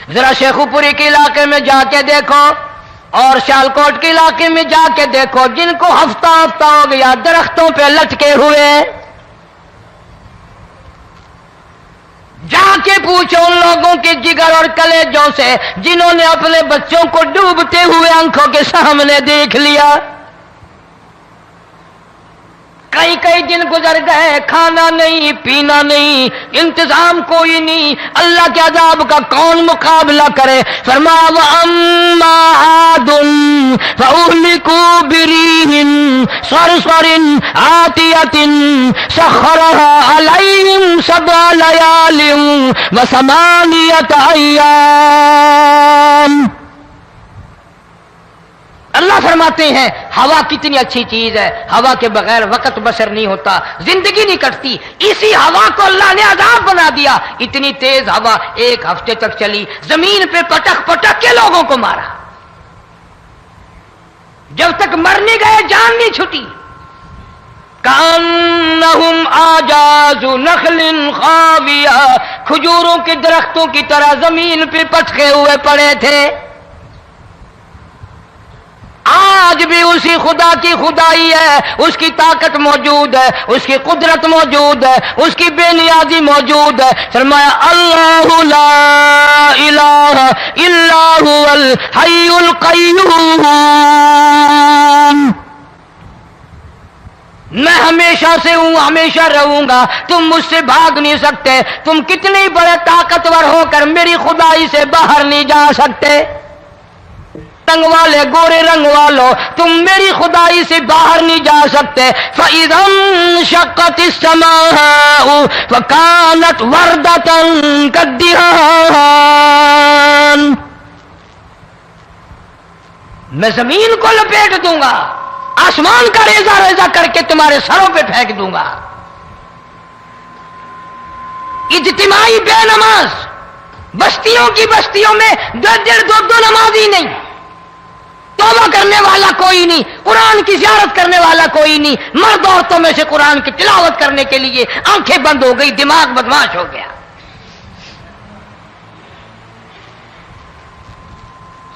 ذرا شیخوپوری کے علاقے میں جا کے دیکھو اور سیالکوٹ کے علاقے میں جا کے دیکھو، جن کو ہفتہ ہفتہ ہو گیا درختوں پہ لٹکے ہوئے، جا کے پوچھو ان لوگوں کے جگر اور کلیجوں سے جنہوں نے اپنے بچوں کو ڈوبتے ہوئے آنکھوں کے سامنے دیکھ لیا۔ کئی کئی دن گزر گئے، کھانا نہیں، پینا نہیں، انتظام کوئی نہیں، اللہ کے عذاب کا کون مقابلہ کرے؟ فرمایا وَأَمَّا عَادٌ فَأُهْلِكُوا بِرِيحٍ صَرْصَرٍ عَاتِيَةٍ سَخَّرَهَا عَلَيْهِمْ 7 لَيَالٍ وَثَمَانِيَةَ أَيَّامٍ۔ اللہ فرماتے ہیں ہوا کتنی اچھی چیز ہے، ہوا کے بغیر وقت بسر نہیں ہوتا، زندگی نہیں کٹتی، اسی ہوا کو اللہ نے عذاب بنا دیا۔ اتنی تیز ہوا 1 ہفتے تک چلی، زمین پہ پٹک پٹک کے لوگوں کو مارا، جب تک مر نہیں گئے جان نہیں چھٹی۔ کأنہم اعجاز نخل خاویہ، کھجوروں کے درختوں کی طرح زمین پہ پٹکے ہوئے پڑے تھے۔ آج بھی اسی خدا کی خدائی ہے، اس کی طاقت موجود ہے، اس کی قدرت موجود ہے، اس کی بے نیازی موجود ہے۔ فرمایا اللہ لا الہ الا هو الحی القیوم، میں ہمیشہ سے ہوں، ہمیشہ رہوں گا، تم مجھ سے بھاگ نہیں سکتے، تم کتنے بڑے طاقتور ہو کر میری خدائی سے باہر نہیں جا سکتے، رنگ والے گورے رنگ والو تم میری خدائی سے باہر نہیں جا سکتے۔ فَإِذَا انشَقَّتِ السَّمَاءُ فَكَانَتْ وَرْدَةً كَالدِّهَانِ، میں زمین کو لپیٹ دوں گا، آسمان کا ریزہ ریزہ کر کے تمہارے سروں پہ پھینک دوں گا۔ اجتماعی بے نماز، بستیوں کی بستیوں میں 2 نمازی نہیں، توبہ کرنے والا کوئی نہیں، قرآن کی زیارت کرنے والا کوئی نہیں، مرد عورتوں میں سے قرآن کی تلاوت کرنے کے لیے آنکھیں بند ہو گئی، دماغ بدماش ہو گیا۔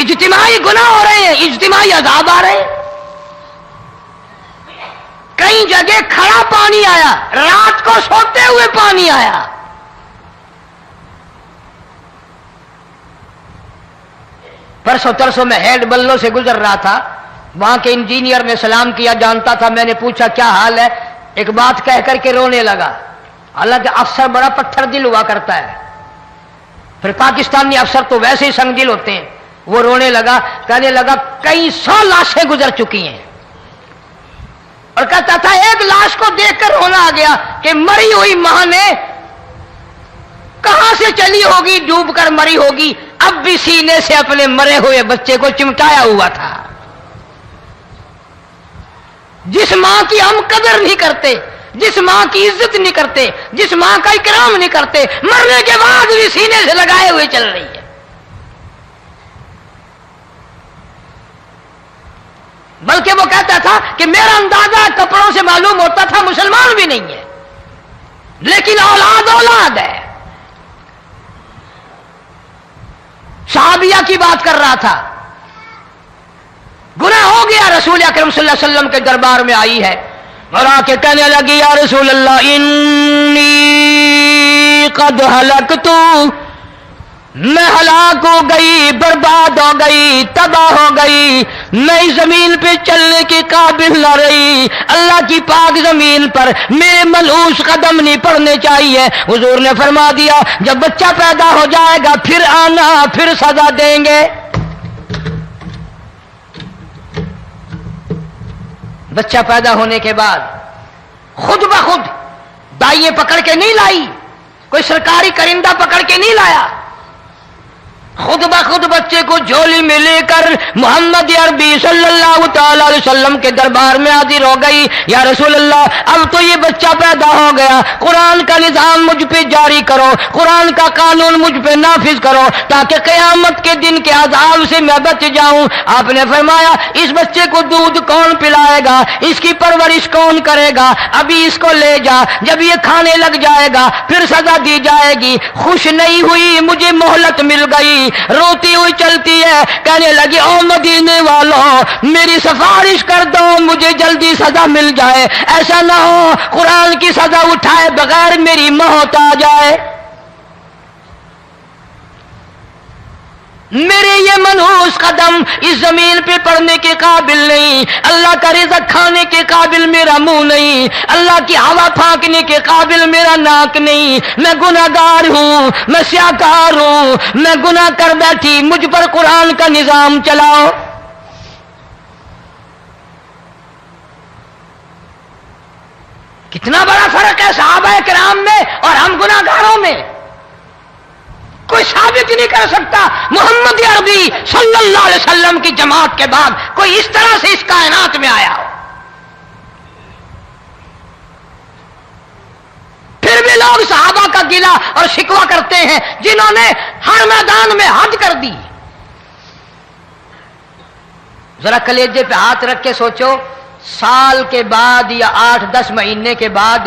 اجتماعی گناہ ہو رہے ہیں، اجتماعی عذاب آ رہے ہیں۔ کئی جگہ کھڑا پانی آیا، رات کو سوتے ہوئے پانی آیا۔ پرسوں ترسوں میں ہیڈ بلوں سے گزر رہا تھا، وہاں کے انجینئر نے سلام کیا، جانتا تھا، میں نے پوچھا کیا حال ہے، ایک بات کہہ کر کے رونے لگا، حالانکہ افسر بڑا پتھر دل ہوا کرتا ہے، پھر پاکستانی افسر تو ویسے ہی سنگ دل ہوتے ہیں، وہ رونے لگا، کہنے لگا کئی 100 لاشیں گزر چکی ہیں، اور کہتا تھا ایک لاش کو دیکھ کر رونا آ گیا کہ مری ہوئی ماں نے کہاں سے چلی ہوگی، ڈوب کر مری ہوگی، اب بھی سینے سے اپنے مرے ہوئے بچے کو چمٹایا ہوا تھا۔ جس ماں کی ہم قدر نہیں کرتے، جس ماں کی عزت نہیں کرتے، جس ماں کا اکرام نہیں کرتے، مرنے کے بعد بھی سینے سے لگائے ہوئے چل رہی ہے۔ بلکہ وہ کہتا تھا کہ میرا اندازہ کپڑوں سے معلوم ہوتا تھا مسلمان بھی نہیں ہے، لیکن اولاد اولاد ہے۔ صحابیہ کی بات کر رہا تھا، گناہ ہو گیا، رسول اکرم صلی اللہ علیہ وسلم کے دربار میں آئی ہے اور آ کے کہنے لگی یا رسول اللہ انی قد ہلکت، میں ہلاک ہو گئی، برباد ہو گئی، تباہ ہو گئی، میں اس زمین پہ چلنے کے قابل نہ رہی، اللہ کی پاک زمین پر میرے ملعوس قدم نہیں پڑنے چاہیے۔ حضور نے فرما دیا جب بچہ پیدا ہو جائے گا پھر آنا، پھر سزا دیں گے۔ بچہ پیدا ہونے کے بعد خود بخود دائیں پکڑ کے نہیں لائی، کوئی سرکاری کرندہ پکڑ کے نہیں لایا، خود بخود بچے کو جھولی میں لے کر محمد عربی صلی اللہ تعالی علیہ وسلم کے دربار میں حاضر ہو گئی۔ یا رسول اللہ اب تو یہ بچہ پیدا ہو گیا، قرآن کا نظام مجھ پہ جاری کرو، قرآن کا قانون مجھ پہ نافذ کرو تاکہ قیامت کے دن کے عذاب سے میں بچ جاؤں۔ آپ نے فرمایا اس بچے کو دودھ کون پلائے گا، اس کی پرورش کون کرے گا، ابھی اس کو لے جا، جب یہ کھانے لگ جائے گا پھر سزا دی جائے گی۔ خوش نہیں ہوئی، مجھے مہلت مل گئی، روتی ہوئی چلتی ہے، کہنے لگی او مدینے والوں میری سفارش کر دو، مجھے جلدی سزا مل جائے، ایسا نہ ہو قرآن کی سزا اٹھائے بغیر میری موت آ جائے۔ میرے یہ منحوس قدم اس زمین پہ پڑنے کے قابل نہیں، اللہ کا رزق کھانے کے قابل میرا منہ نہیں، اللہ کی ہوا پھانکنے کے قابل میرا ناک نہیں، میں گناہگار ہوں، میں سیاکار ہوں، میں گناہ کر بیٹھی، مجھ پر قرآن کا نظام چلاؤ۔ کتنا بڑا فرق ہے صحابہ کرام میں اور ہم گناہگاروں میں، کوئی ثابت نہیں کر سکتا محمد عربی صلی اللہ علیہ وسلم کی جماعت کے بعد کوئی اس طرح سے اس کائنات میں آیا ہو۔ پھر بھی لوگ صحابہ کا گلہ اور شکوہ کرتے ہیں جنہوں نے ہر میدان میں حج کر دی۔ ذرا کلیجے پہ ہاتھ رکھ کے سوچو، سال کے بعد یا 8-10 مہینے کے بعد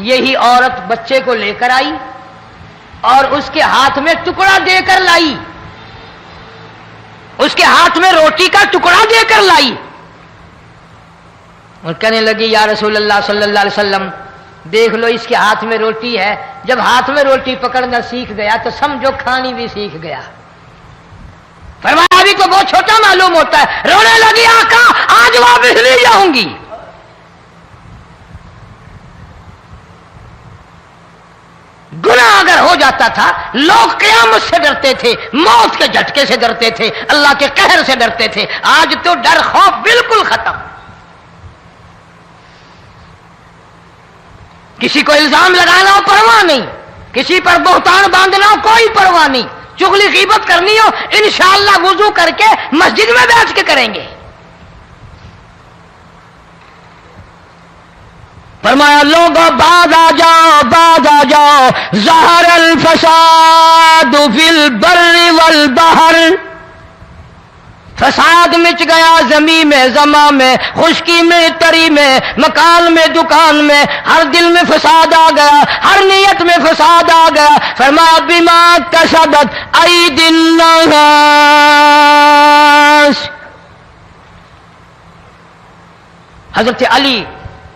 یہی عورت بچے کو لے کر آئی اور اس کے ہاتھ میں ٹکڑا دے کر لائی، اس کے ہاتھ میں روٹی کا ٹکڑا دے کر لائی اور کہنے لگی یا رسول اللہ صلی اللہ علیہ وسلم دیکھ لو اس کے ہاتھ میں روٹی ہے، جب ہاتھ میں روٹی پکڑنا سیکھ گیا تو سمجھو کھانی بھی سیکھ گیا۔ فرمایا ابھی تو بہت چھوٹا معلوم ہوتا ہے، رونے لگی آقا آج واپس نہیں جاؤں گی۔ گناہ اگر ہو جاتا تھا لوگ قیامت سے ڈرتے تھے، موت کے جھٹکے سے ڈرتے تھے، اللہ کے قہر سے ڈرتے تھے، آج تو ڈر خوف بالکل ختم۔ کسی کو الزام لگانا ہو پرواہ نہیں، کسی پر بہتان باندھنا ہو کوئی پرواہ نہیں، چغلی غیبت کرنی ہو انشاءاللہ وضو کر کے مسجد میں بیٹھ کے کریں گے۔ فرمایا لوگوں بعد آ جاؤ ظہر الفساد فی البر والبحر، فساد مچ گیا زمین میں، زماں میں، خشکی میں، تری میں، مکان میں، دکان میں، ہر دل میں فساد آ گیا، ہر نیت میں فساد آ گیا۔ فرمایا بما کسبت ایدی الناس، حضرت علی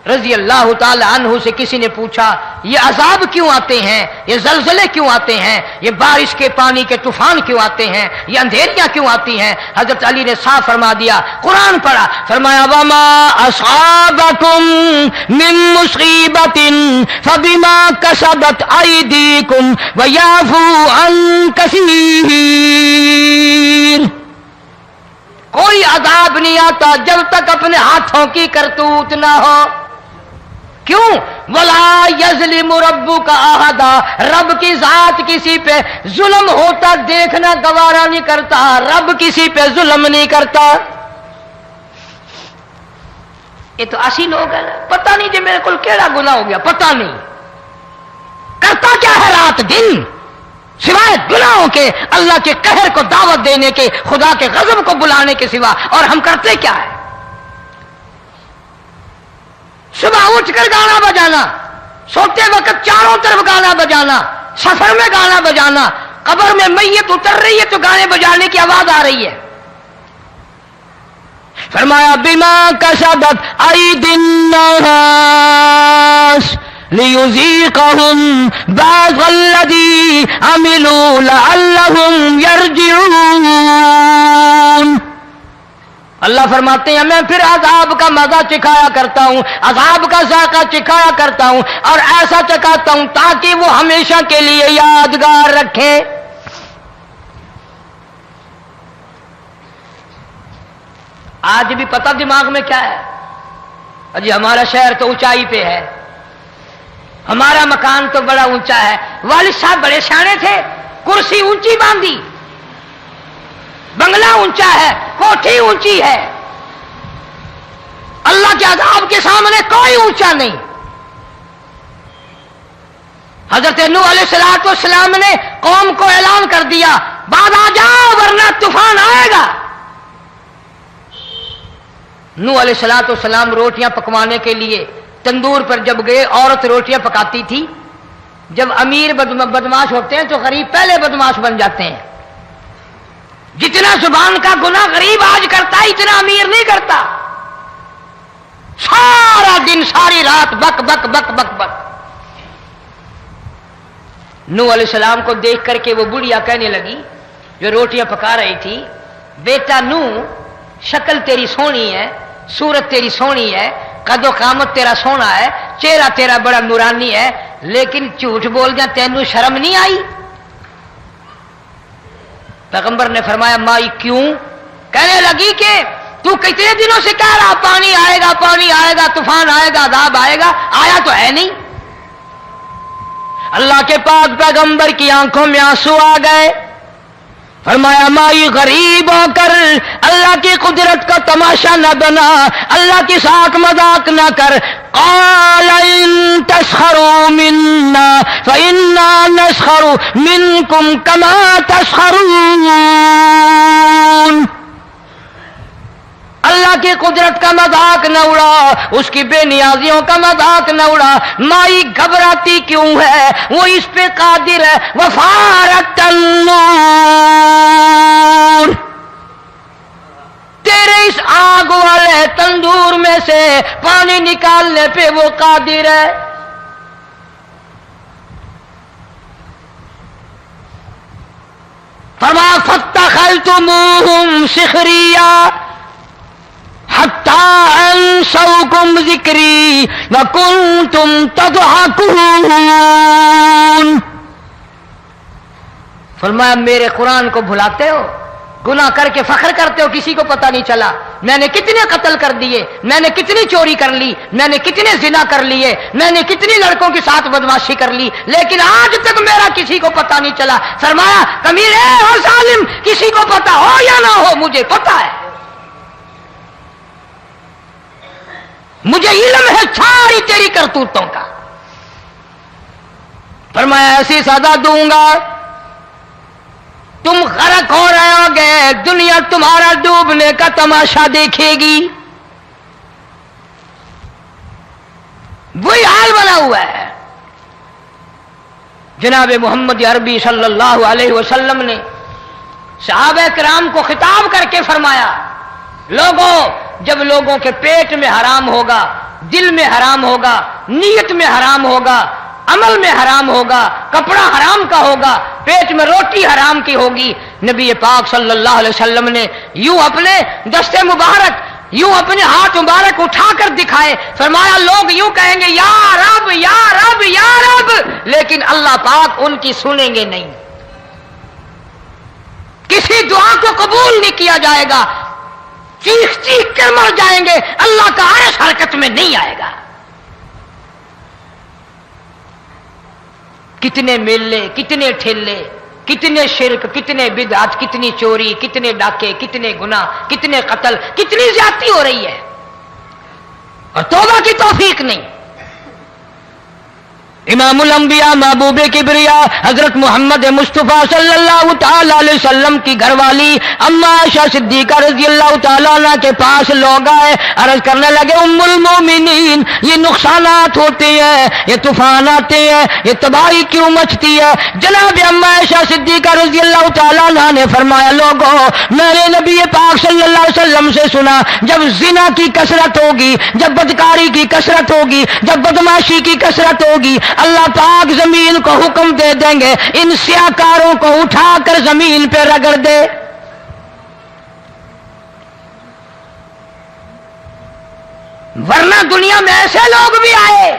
رضی اللہ تعالی عنہ سے کسی نے پوچھا یہ عذاب کیوں آتے ہیں، یہ زلزلے کیوں آتے ہیں، یہ بارش کے پانی کے طوفان کیوں آتے ہیں، یہ اندھیریاں کیوں آتی ہیں؟ حضرت علی نے صاف فرما دیا، قرآن پڑھا، فرمایا وما اصابکم من مصیبت فبما کسبت ایدیکم ویعفو عن کثیر۔ کوئی عذاب نہیں آتا جب تک اپنے ہاتھوں کی کرتوت نہ ہو۔ کیوں؟ وَلَا يَظْلِمُ رَبُّكَ أَحَدًا، رب کی ذات کسی پہ ظلم ہوتا دیکھنا گوارا نہیں کرتا، رب کسی پہ ظلم نہیں کرتا۔ یہ تو ایسی لوگ ہیں پتہ نہیں جی میرے کو کیڑا گناہ ہو گیا، پتہ نہیں کرتا کیا ہے رات دن سوائے گناہوں کے، اللہ کے قہر کو دعوت دینے کے، خدا کے غضب کو بلانے کے سوا، اور ہم کرتے کیا ہے؟ صبح اٹھ کر گانا بجانا، سوتے وقت چاروں طرف گانا بجانا، سفر میں گانا بجانا، قبر میں میت اتر رہی ہے تو گانے بجانے کی آواز آ رہی ہے۔ فرمایا بما کسبت ایدی الناس لیذیقہم بعض الذی عملوا لعلہم یرجعون۔ اللہ فرماتے ہیں میں پھر عذاب کا مزہ چکھایا کرتا ہوں، عذاب کا ذائقہ چکھایا کرتا ہوں، اور ایسا چکھاتا ہوں تاکہ وہ ہمیشہ کے لیے یادگار رکھے۔ آج بھی پتہ دماغ میں کیا ہے؟ جی ہمارا شہر تو اونچائی پہ ہے، ہمارا مکان تو بڑا اونچا ہے، والد صاحب بڑے سیانے تھے، کرسی اونچی باندھی، بنگلہ اونچا ہے، کوٹھی اونچی ہے، اللہ کے عذاب کے سامنے کوئی اونچا نہیں۔ حضرت نوح علیہ السلام نے قوم کو اعلان کر دیا بعد آ جاؤ ورنہ طوفان آئے گا۔ نوح علیہ السلام روٹیاں پکوانے کے لیے تندور پر جب گئے، عورت روٹیاں پکاتی تھی۔ جب امیر بدماش ہوتے ہیں تو غریب پہلے بدماش بن جاتے ہیں۔ جتنا زبان کا گناہ غریب آج کرتا ہے اتنا امیر نہیں کرتا. سارا دن ساری رات بک بک بک بک بک. نوح علیہ السلام کو دیکھ کر کے وہ بڑھیا کہنے لگی جو روٹیاں پکا رہی تھی، بیٹا نوح، شکل تیری سونی ہے، صورت تیری سونی ہے، قد و قامت تیرا سونا ہے، چہرہ تیرا بڑا نورانی ہے، لیکن جھوٹ بول جا تینوں شرم نہیں آئی؟ پیغمبر نے فرمایا مائی کیوں؟ کہنے لگی کہ تو کتنے دنوں سے کہہ رہا پانی آئے گا، پانی آئے گا، طوفان آئے گا، عذاب آئے گا، آیا تو ہے نہیں. اللہ کے پاک پیغمبر کی آنکھوں میں آنسو آ گئے. فرمایا مائی غریب ہو کر اللہ کی قدرت کا تماشا نہ بنا، اللہ کے ساتھ مذاق نہ کر. قال ان تسخروا منا فإنا نسخر منكم كما تسخرون. اللہ کی قدرت کا مذاق نہ اڑا، اس کی بے نیازیوں کا مذاق نہ اڑا. مائی گھبراتی کیوں ہے؟ وہ اس پہ قادر ہے. وفارت النور، تیرے اس آگ والے تندور میں سے پانی نکالنے پہ وہ قادر ہے. فرما فاتخذتموہم سخریا حتی انسوکم ذکری وکنتم تضحکون. فرمایا میرے قرآن کو بھلاتے ہو، گناہ کر کے فخر کرتے ہو، کسی کو پتہ نہیں چلا میں نے کتنے قتل کر دیے، میں نے کتنی چوری کر لی، میں نے کتنے زنا کر لیے، میں نے کتنی لڑکوں کے ساتھ بدماشی کر لی، لیکن آج تک میرا کسی کو پتہ نہیں چلا. فرمایا کمینے اور ظالم، کسی کو پتہ ہو یا نہ ہو مجھے پتہ ہے، مجھے علم ہے ساری تیری کرتوتوں کا. فرمایا ایسی سزا دوں گا تم غرق ہو رہے ہو گے، دنیا تمہارا ڈوبنے کا تماشا دیکھے گی. وہی حال بنا ہوا ہے. جناب محمد عربی صلی اللہ علیہ وسلم نے صحابہ کرام کو خطاب کر کے فرمایا لوگوں، جب لوگوں کے پیٹ میں حرام ہوگا، دل میں حرام ہوگا، نیت میں حرام ہوگا، عمل میں حرام ہوگا، کپڑا حرام کا ہوگا، پیٹ میں روٹی حرام کی ہوگی، نبی پاک صلی اللہ علیہ وسلم نے یوں اپنے دست مبارک، یوں اپنے ہاتھ مبارک اٹھا کر دکھائے. فرمایا لوگ یوں کہیں گے یا رب یا رب یا رب، لیکن اللہ پاک ان کی سنیں گے نہیں، کسی دعا کو قبول نہیں کیا جائے گا، چیخ چیخ کر مر جائیں گے، اللہ کا عرش حرکت میں نہیں آئے گا. کتنے میلے، کتنے ٹھیلے، کتنے شرک، کتنے بدعت، کتنی چوری، کتنے ڈاکے، کتنے گناہ، کتنے قتل، کتنی زیادتی ہو رہی ہے اور توبہ کی توفیق نہیں. امام الانبیاء محبوب کبریا حضرت محمد مصطفیٰ صلی اللہ تعالی علیہ وسلم کی گھر والی اما عائشہ صدیقہ رضی اللہ تعالیٰ عنہ کے پاس لوگ آئے، عرض کرنے لگے ام المومنین یہ نقصانات ہوتے ہیں، یہ طوفان آتے ہیں، یہ تباہی کیوں مچتی ہے؟ جناب اما عائشہ صدیقہ رضی اللہ تعالیٰ عنہ نے فرمایا لوگوں، میں نے نبی پاک صلی اللہ علیہ وسلم سے سنا جب زنا کی کثرت ہوگی، جب بدکاری کی کثرت ہوگی، جب بدماشی کی کثرت ہوگی، اللہ پاک زمین کو حکم دے دیں گے ان سیاکاروں کو اٹھا کر زمین پہ رگڑ دے. ورنہ دنیا میں ایسے لوگ بھی آئے.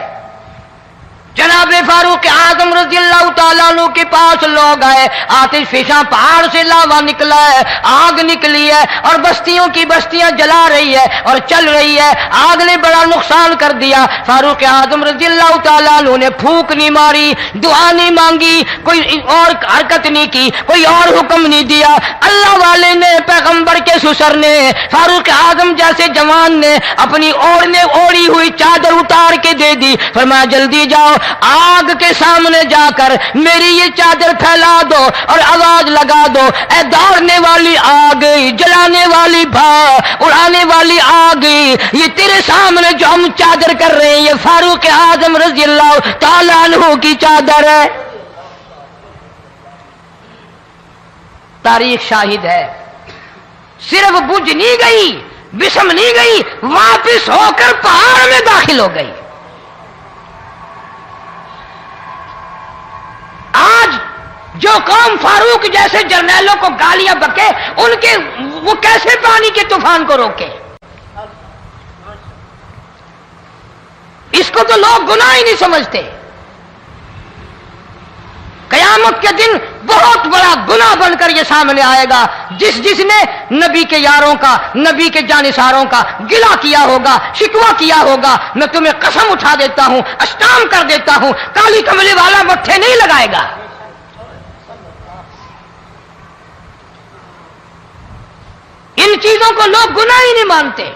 جناب فاروق اعظم رضی اللہ تعالیٰ عنہ کے پاس لوگ آئے، آتش فشاں پہاڑ سے لاوا نکلا ہے، آگ نکلی ہے اور بستیوں کی بستیاں جلا رہی ہے اور چل رہی ہے، آگ نے بڑا نقصان کر دیا. فاروق اعظم رضی اللہ تعالیٰ عنہ نے پھونک نہیں ماری، دعا نہیں مانگی، کوئی اور حرکت نہیں کی، کوئی اور حکم نہیں دیا. اللہ والے نے، پیغمبر کے سسر نے، فاروق اعظم جیسے جوان نے اپنی اوڑھی ہوئی چادر اتار کے دے دی. فرمایا جلدی جاؤ، آگ کے سامنے جا کر میری یہ چادر پھیلا دو اور آواز لگا دو، اے دوڑنے والی آگ، جلانے والی بھا، اڑانے والی آگ، یہ تیرے سامنے جو ہم چادر کر رہے ہیں یہ فاروق اعظم رضی اللہ تعالیٰ عنہ کی چادر ہے. تاریخ شاہد ہے صرف بجھ نہیں گئی، بسم نہیں گئی، واپس ہو کر پہاڑ میں داخل ہو گئی۔ آج جو قوم فاروق جیسے جرنیلوں کو گالیاں بکے، ان کے وہ کیسے پانی کے طوفان کو روکے؟ اس کو تو لوگ گناہ ہی نہیں سمجھتے۔ قیامت کے دن بہت بڑا گناہ بن کر یہ سامنے آئے گا، جس نے نبی کے یاروں کا، نبی کے جانثاروں کا گلہ کیا ہوگا، شکوہ کیا ہوگا، میں تمہیں قسم اٹھا دیتا ہوں، اشتام کر دیتا ہوں، کالی کملی والا مٹھے نہیں لگائے گا۔ ان چیزوں کو لوگ گناہ ہی نہیں مانتے۔